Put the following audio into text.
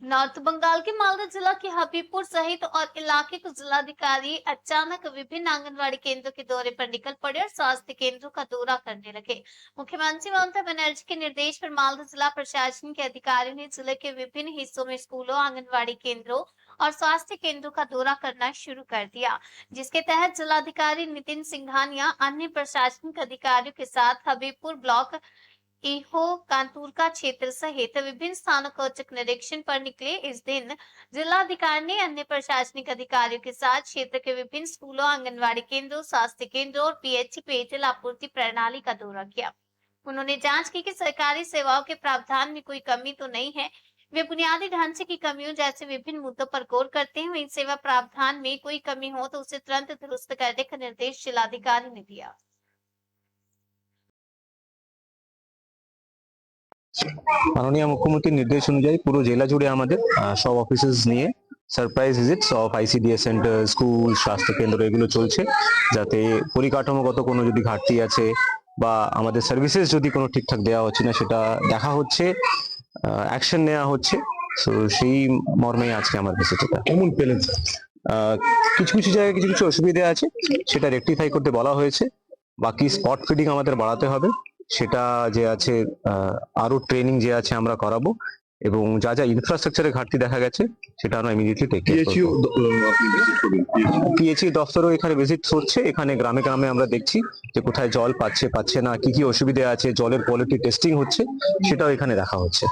North Bengal के मालदा जिला के हबीबपुर सहित और इलाके के जिलाधिकारी अचानक विभिन्न आंगनवाड़ी केंद्रों के दौरे पर निकल पड़े और स्वास्थ्य केंद्रों का दौरा करने लगे। मुख्यमंत्री ममता बनर्जी के निर्देश पर मालदा जिला प्रशासन के अधिकारियों ने जिले के विभिन्न हिस्सों में स्कूलों, आंगनवाड़ी केंद्रों और स्वास्थ्य केंद्रों का दौरा करना शुरू कर दिया, जिसके तहत जिलाधिकारी नितिन सिंघानिया अन्य प्रशासनिक अधिकारियों के साथ हबीबपुर ब्लॉक, इहो, कांतुरका क्षेत्र सहित विभिन्न स्थानों का औचक निरीक्षण पर निकले। इस दिन जिलाधिकारी ने अन्य प्रशासनिक अधिकारियों के साथ क्षेत्र के विभिन्न स्कूलों, आंगनवाड़ी केंद्रों, स्वास्थ्य केंद्रों और पीएचसी पेयजल आपूर्ति प्रणाली का दौरा किया। उन्होंने जांच की कि सरकारी सेवाओं के प्रावधान में कोई कमी तो नहीं है। वे बुनियादी ढांचे की कमियों जैसे विभिन्न मुद्दों पर गौर करते हैं। इन सेवा प्रावधान में कोई कमी हो तो उसे तुरंत दुरुस्त करने का निर्देश जिलाधिकारी ने दिया। মাননীয় মুখ্যমন্ত্রীর নির্দেশ অনুযায়ী পুরো জেলা জুড়ে আমাদের সব অফিসেস নিয়ে সারপ্রাইজ ভিজিট সব আইসিডিএস সেন্টার, স্কুল, স্বাস্থ্য কেন্দ্র এগুলো চলছে, যাতে পরিকাঠামোগত কোনো যদি ঘাটতি আছে বা আমাদের সার্ভিসেস যদি কোনো ঠিকঠাক দেওয়া হচ্ছে না সেটা দেখা হচ্ছে, অ্যাকশন নেওয়া হচ্ছে। তো সেই মর্মেই আজকে আমার ভিজিট। কেমন পেলেন? কিছু কিছু জায়গায় কিছু কিছু অসুবিধা আছে, সেটা রেকটিফাই করতে বলা হয়েছে। বাকি স্পট ফিডিং আমাদের বাড়াতে হবে, সেটা যে আছে আরো ট্রেনিং যে আছে আমরা করাবো, এবং যা যা ইনফ্রাস্ট্রাকচারে ঘাটতি দেখা গেছে সেটা আমরা ইমিডিয়েটলি টেক কেয়ার করব। আপনি ভিজিট করবেন? পিএইচই দপ্তরও এখানে ভিজিট হচ্ছে। এখানে গ্রামে গ্রামে আমরা দেখছি যে কোথায় জল পাচ্ছে না, কি কি অসুবিধা আছে, জলের কোয়ালিটি টেস্টিং হচ্ছে, সেটাও এখানে দেখা হচ্ছে।